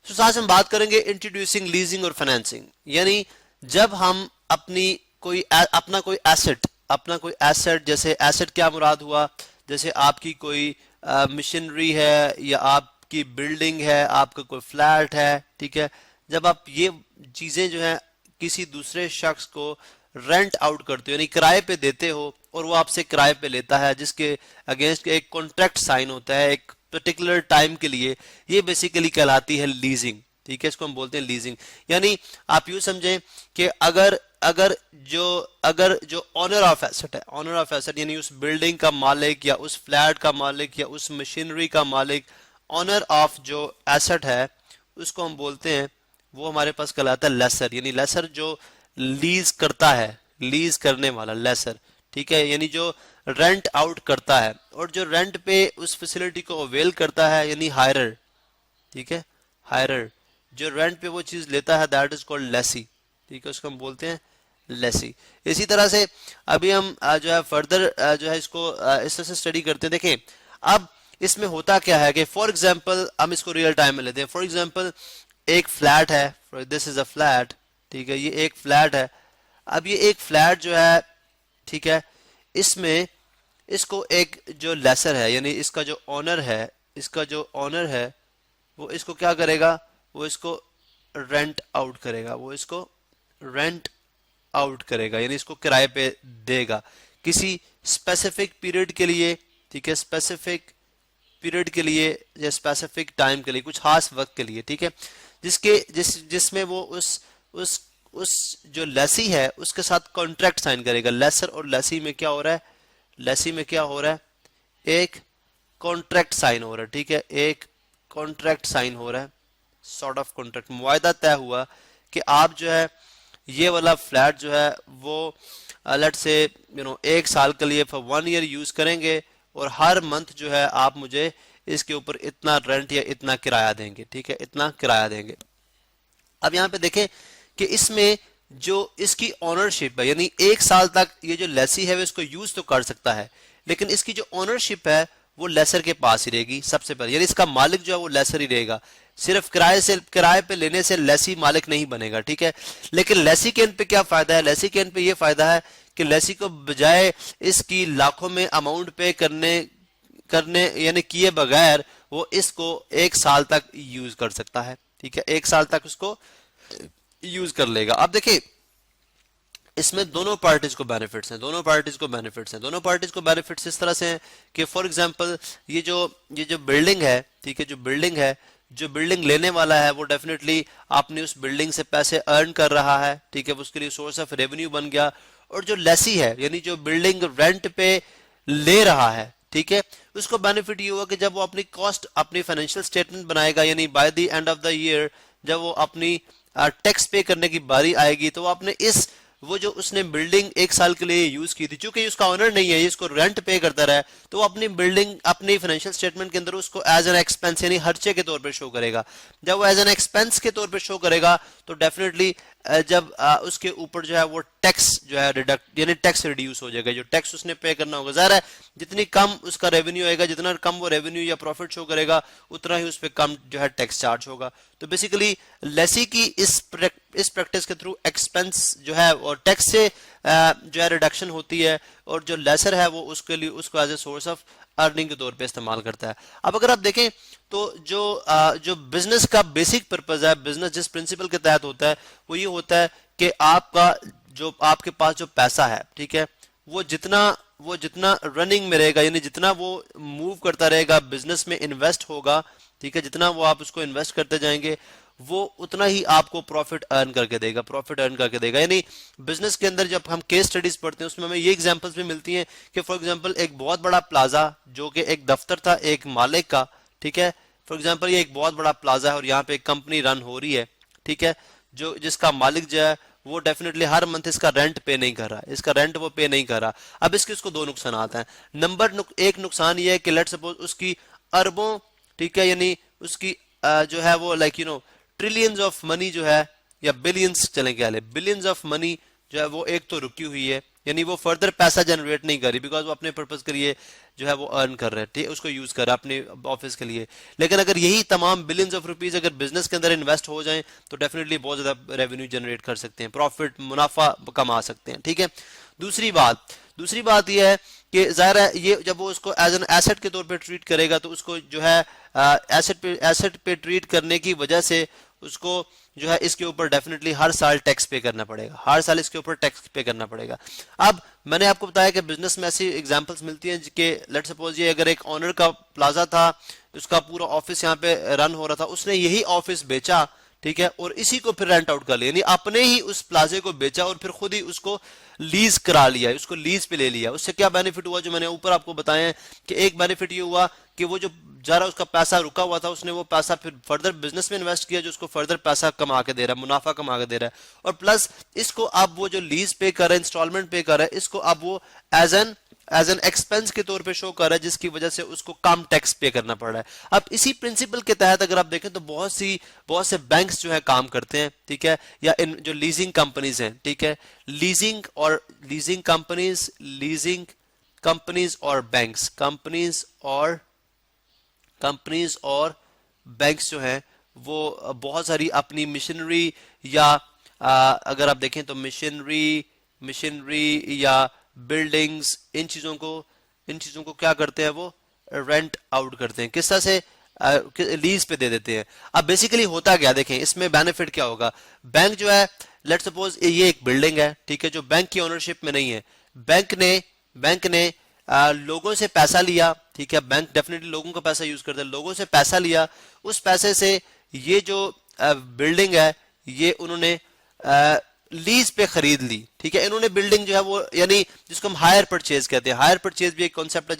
तो आज हम बात करेंगे इंट्रोड्यूसिंग लीजिंग और फाइनेंसिंग, यानी जब हम अपना कोई एसेट, जैसे एसेट क्या मुराद हुआ, जैसे आपकी कोई मशीनरी है या आपकी बिल्डिंग है, आपका कोई फ्लैट है, ठीक है। जब आप ये चीजें जो है किसी दूसरे शख्स को रेंट आउट करते हो यानी किराए पे देते हो और वो आपसे किराए पे लेता है, जिसके अगेंस्ट एक कॉन्ट्रैक्ट साइन होता है एक पर्टिकुलर टाइम के लिए, ये बेसिकली कहलाती है लीजिंग, ठीक है। इसको हम बोलते हैं लीजिंग। यानी आप यूं समझें कि अगर अगर जो अगर जो ऑनर ऑफ एसेट है, ऑनर ऑफ एसेट यानी उस बिल्डिंग का मालिक या उस फ्लैट का मालिक या उस मशीनरी का मालिक, ऑनर ऑफ जो एसेट है उसको हम बोलते हैं, वो हमारे पास कहलाता है लेसर, यानी लेसर जो लीज करता है, लीज करने वाला लेसर, ठीक है। यानी जो रेंट आउट करता है और जो रेंट पे उस फैसिलिटी को अवेल करता है यानी हायरर, ठीक है। हायरर जो रेंट पे वो चीज लेता है दैट इज कॉल्ड लेसी, ठीक है, उसको हम बोलते हैं लेसी। इसी तरह से अभी हम जो है फर्दर जो है इसको इस तरह से स्टडी करते हैं। देखें अब इसमें होता क्या है कि फॉर एग्जांपल हम इसको रियल टाइम में लेते हैं। फॉर एग्जांपल एक फ्लैट है, दिस इज अ फ्लैट, ठीक है, ये एक फ्लैट है। अब ये एक फ्लैट जो है, ठीक है, इसमें इसको एक जो लेसर है यानी इसका जो ऑनर है वो इसको क्या करेगा, वो इसको रेंट आउट करेगा, वो इसको रेंट आउट करेगा यानी इसको किराए पे देगा किसी स्पेसिफिक पीरियड के लिए, ठीक है, स्पेसिफिक पीरियड के लिए या स्पेसिफिक टाइम के लिए, कुछ खास वक्त के लिए, ठीक है, जिसमें वो उस जो लेसी है उसके साथ कॉन्ट्रैक्ट साइन करेगा। लेसर और लेसी में क्या हो रहा है, लेसी में क्या हो रहा है, एक कॉन्ट्रैक्ट साइन हो रहा है, ठीक है, एक कॉन्ट्रैक्ट साइन हो रहा है, सॉर्ट ऑफ कॉन्ट्रैक्ट, मुआयदा तय हुआ कि आप जो है ये वाला फ्लैट जो है वो लेट्स से एक साल के लिए फॉर 1 ईयर यूज करेंगे और हर मंथ जो है आप मुझे इसके ऊपर इतना रेंट या इतना किराया देंगे, ठीक है, इतना किराया देंगे। अब यहाँ पे देखें कि इसमें जो इसकी ऑनरशिप है यानी एक साल तक ये जो लेसी है वो इसको यूज तो कर सकता है, लेकिन इसकी जो ऑनरशिप है वो लेसर के पास ही रहेगी सबसे पहले, यानी इसका मालिक जो है वो लेसर ही रहेगा। सिर्फ किराए पे लेने से लेसी मालिक नहीं बनेगा, ठीक है। लेकिन लेसी के एंड पे क्या फायदा है, लेसी के एंड पे ये फायदा है कि लेसी को बजाय इसकी लाखों में अमाउंट पे करने करने यानी किए बगैर वो इसको एक साल तक यूज कर सकता है, ठीक है, एक साल तक उसको यूज कर लेगा। अब देखिए इसमें दोनों पार्टीज को बेनिफिट्स हैं, दोनों पार्टीज को बेनिफिट्स हैं, दोनों पार्टीज को बेनिफिट्स इस तरह से हैं कि फॉर एग्जांपल ये जो बिल्डिंग है, ठीक है, जो बिल्डिंग लेने वाला है वो डेफिनेटली आपने उस बिल्डिंग से पैसे अर्न कर रहा है, ठीक है, उसके लिए सोर्स ऑफ रेवेन्यू बन गया। और जो लेसी है यानी जो बिल्डिंग रेंट पे ले रहा है, ठीक है, उसको बेनिफिट ये हुआ कि जब वो अपनी कॉस्ट अपनी फाइनेंशियल स्टेटमेंट बनाएगा यानी by the end of the year जब वो अपनी टैक्स पे करने की बारी आएगी तो वो अपने वो जो उसने बिल्डिंग एक साल के लिए यूज की थी, चूंकि उसका ऑनर नहीं है, ये इसको रेंट पे करता रहा है, तो वो अपनी बिल्डिंग अपनी फाइनेंशियल स्टेटमेंट के अंदर उसको एज एन एक्सपेंस यानी खर्चे के तौर पे शो करेगा। जब वो एज एन एक्सपेंस के तौर पे शो करेगा तो डेफिनेटली जब उसके ऊपर जो है वो टैक्स जो है डिडक्ट यानी टैक्स रिड्यूस हो जाएगा, जो टैक्स उसने पे करना होगा। ज़ाहिर है जितनी कम उसका रेवेन्यू आएगा, जितना कम वो रेवेन्यू या प्रॉफिट शो करेगा उतना ही उस पर कम जो है टैक्स चार्ज होगा। तो बेसिकली लेसी की इस प्रैक्टिस के थ्रू एक्सपेंस जो है और टैक्स से जो है रिडक्शन होती है और जो लेसर है वो उसके लिए उसको as a source of earning के तौर पे इस्तेमाल करता है। अब अगर आप देखें तो जो बिजनेस का बेसिक पर्पज है, बिजनेस जिस प्रिंसिपल के तहत होता है वो ये होता है कि आपके पास जो पैसा है, ठीक है, वो जितना रनिंग में रहेगा यानी जितना वो मूव करता रहेगा बिजनेस में इन्वेस्ट होगा, ठीक है, जितना वो आप उसको इन्वेस्ट करते जाएंगे वो उतना ही आपको प्रॉफिट अर्न करके देगा। यानी बिजनेस के अंदर जब हम केस स्टडीज पढ़ते हैं उसमें हमें ये एग्जांपल्स भी मिलती हैं कि फॉर एग्जांपल एक बहुत बड़ा प्लाजा जो कि एक दफ्तर था एक मालिक का, ठीक है, फॉर एग्जांपल ये एक बहुत बड़ा प्लाजा है और यहाँ पे एक कंपनी रन हो रही है, ठीक है, जिसका मालिक जो है वो डेफिनेटली हर मंथ इसका रेंट पे नहीं कर रहा, इसका रेंट वो पे नहीं कर रहा। अब इसको दो नुकसान आते हैं। एक नुकसान ये है कि लेट्स सपोज उसकी अरबों, ठीक है, यानी उसकी जो है वो ट्रिलियंस ऑफ मनी जो है या बिलियंस चले क्या ले बिलियंस ऑफ मनी जो है वो एक तो रुकी हुई है यानी वो फर्दर पैसा जनरेट नहीं कर रही, बिकॉज वो अपने पर्पज के लिए जो है वो अर्न कर रहे हैं, ठीक है, उसको यूज कर रहा है अपने ऑफिस के लिए। लेकिन अगर यही तमाम बिलियंस ऑफ रुपीज अगर बिजनेस के अंदर इन्वेस्ट हो जाएं तो डेफिनेटली बहुत ज्यादा रेवेन्यू जनरेट कर सकते हैं, प्रॉफिट मुनाफा कमा सकते हैं, ठीक है। दूसरी बात यह है कि जाहिर है ये जब वो उसको एज एन एसेट के तौर पे ट्रीट करेगा तो उसको जो है एसेट पे ट्रीट करने की वजह से उसको जो है इसके ऊपर डेफिनेटली हर साल टैक्स पे करना पड़ेगा, हर साल इसके ऊपर टैक्स पे करना पड़ेगा। अब मैंने आपको बताया कि बिजनेस में ऐसी एग्जांपल्स मिलती हैं कि लेट्स सपोज ये अगर एक ऑनर का प्लाजा था, उसका पूरा ऑफिस यहाँ पे रन हो रहा था, उसने यही ऑफिस बेचा, ठीक है, और इसी को फिर रेंट आउट कर लिया, यानी अपने ही उस प्लाजे को बेचा और फिर खुद ही उसको लीज करा लिया, उसको लीज पे ले लिया। उससे क्या बेनिफिट हुआ, जो मैंने ऊपर आपको बताया है कि एक बेनिफिट ये हुआ कि वो जो जरा उसका पैसा रुका हुआ था, उसने वो पैसा फिर फर्दर बिजनेस में इन्वेस्ट किया, जो उसको फर्दर पैसा कमा के दे रहा है, मुनाफा कमा के दे रहा है। और प्लस इसको अब वो जो लीज पे कर रहा है, इंस्टॉलमेंट पे कर रहा है, इसको अब वो एज एन एक्सपेंस के तौर पे शो कर रहा है, जिसकी वजह से उसको कम टैक्स पे करना पड़ रहा है। अब इसी प्रिंसिपल के तहत अगर आप देखें तो बहुत से बैंक्स जो है काम करते हैं, ठीक है, या इन जो लीजिंग कंपनीज हैं, ठीक है, लीजिंग कंपनीज और कंपनीज और बैंक्स जो हैं वो बहुत सारी अपनी मशीनरी या अगर आप देखें तो मशीनरी या बिल्डिंग्स, इन चीजों को क्या करते हैं, वो रेंट आउट करते हैं, किस तरह से लीज पे दे देते हैं। अब बेसिकली होता क्या, देखें इसमें बेनिफिट क्या होगा। बैंक जो है लेट्स सपोज ये एक बिल्डिंग है, ठीक है, जो बैंक की ओनरशिप में नहीं है, बैंक ने लोगों से पैसा लिया, ठीक है, बैंक डेफिनेटली लोगों का पैसा यूज करता है, लोगों से पैसा लिया, उस पैसे से ये जो बिल्डिंग है ये उन्होंने लीज पे खरीद ली, ठीक है। इन्होंने बिल्डिंग जो है वो, यानी जिसको हम हायर परचेज कहते हैं, हायर परचेज भी एक कॉन्सेप्ट है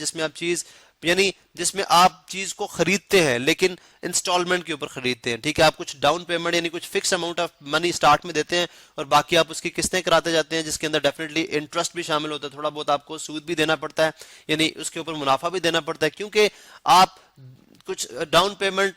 जिसमें आप चीज को खरीदते हैं लेकिन इंस्टॉलमेंट के ऊपर खरीदते हैं, ठीक है। आप कुछ डाउन पेमेंट यानी कुछ fix amount of money start में देते हैं और बाकी आप उसकी किस्तें कराते जाते हैं, जिसके अंदर डेफिनेटली इंटरेस्ट भी शामिल होता है, थोड़ा बहुत आपको सूद भी देना पड़ता है, यानी उसके ऊपर मुनाफा भी देना पड़ता है, क्योंकि आप कुछ डाउन पेमेंट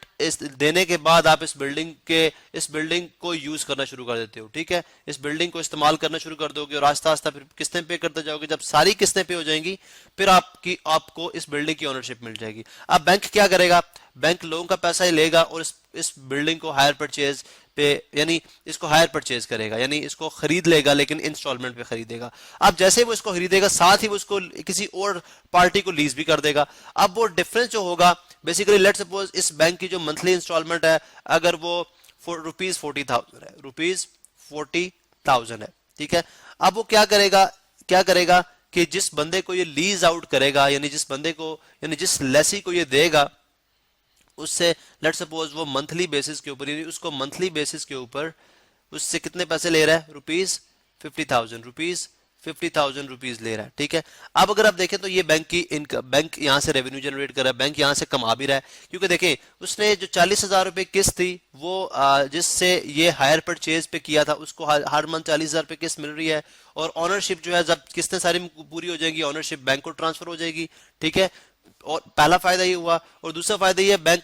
देने के बाद आप इस बिल्डिंग को यूज करना शुरू कर देते हो, ठीक है, इस बिल्डिंग को इस्तेमाल करना शुरू कर दोगे और आस्ता आस्ता फिर किस्तें पे करते जाओगे। जब सारी किस्तें पे हो जाएंगी फिर आपको इस बिल्डिंग की ओनरशिप मिल जाएगी। अब बैंक क्या करेगा, बैंक लोगों का पैसा ही लेगा और इस बिल्डिंग को हायर परचेज पे, यानी इसको हायर परचेज करेगा, यानी इसको खरीद लेगा लेकिन इंस्टॉलमेंट पे खरीदेगा। अब जैसे वो इसको खरीदेगा साथ ही वो इसको किसी और पार्टी को लीज भी कर देगा। अब वो डिफरेंस जो होगा, बेसिकली लेट सपोज इस बैंक की जो मंथली इंस्टॉलमेंट है अगर वो रुपीज 40,000 है, ठीक है। अब वो क्या करेगा कि जिस बंदे को ये लीज आउट करेगा, यानी जिस लेसी को ये देगा, उससे लेट सपोज वो मंथली बेसिस के ऊपर, यानी उसको मंथली बेसिस के ऊपर उससे कितने पैसे ले रहा है, रुपीज 50,000 रुपीज ले रहा है, ठीक है। अब अगर आप देखें तो ये बैंक यहाँ से रेवेन्यू जनरेट कर रहा है, बैंक यहाँ से कमा भी रहा है, क्योंकि देखें उसने जो 40,000 रुपए किस्त थी वो जिससे ये हायर परचेज पे किया था, उसको हर मंथ 40,000 रुपए किस्त मिल रही है, और ऑनरशिप जो है जब किस्तें सारी पूरी हो जाएगी ऑनरशिप बैंक को ट्रांसफर हो जाएगी, ठीक है। और पहला फायदा ये हुआ, और दूसरा फायदा ये बैंक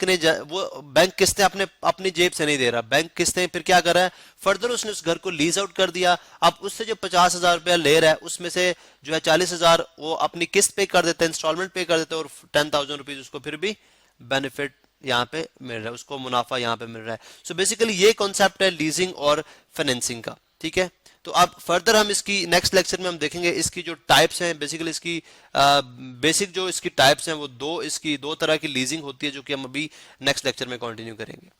किस्तें अपनी जेब से नहीं दे रहा, बैंक किस्तें फिर क्या कर रहा है, फर्दर उसने उस घर को लीज आउट कर दिया। अब उससे जो 50,000 रुपया ले रहा है उसमें से जो है 40,000 वो अपनी किस्त पे कर देते हैं, इंस्टॉलमेंट पे कर देते हैं, और 10,000 रुपीज उसको फिर भी बेनिफिट यहाँ पे मिल रहा है, उसको मुनाफा यहाँ पे मिल रहा है। सो बेसिकली ये कॉन्सेप्ट है लीजिंग और फाइनेंसिंग का, ठीक है। तो अब फर्दर हम इसकी नेक्स्ट लेक्चर में हम देखेंगे इसकी जो टाइप्स हैं, बेसिकली इसकी बेसिक जो इसकी टाइप्स हैं वो दो तरह की लीजिंग होती है, जो कि हम अभी नेक्स्ट लेक्चर में कंटिन्यू करेंगे।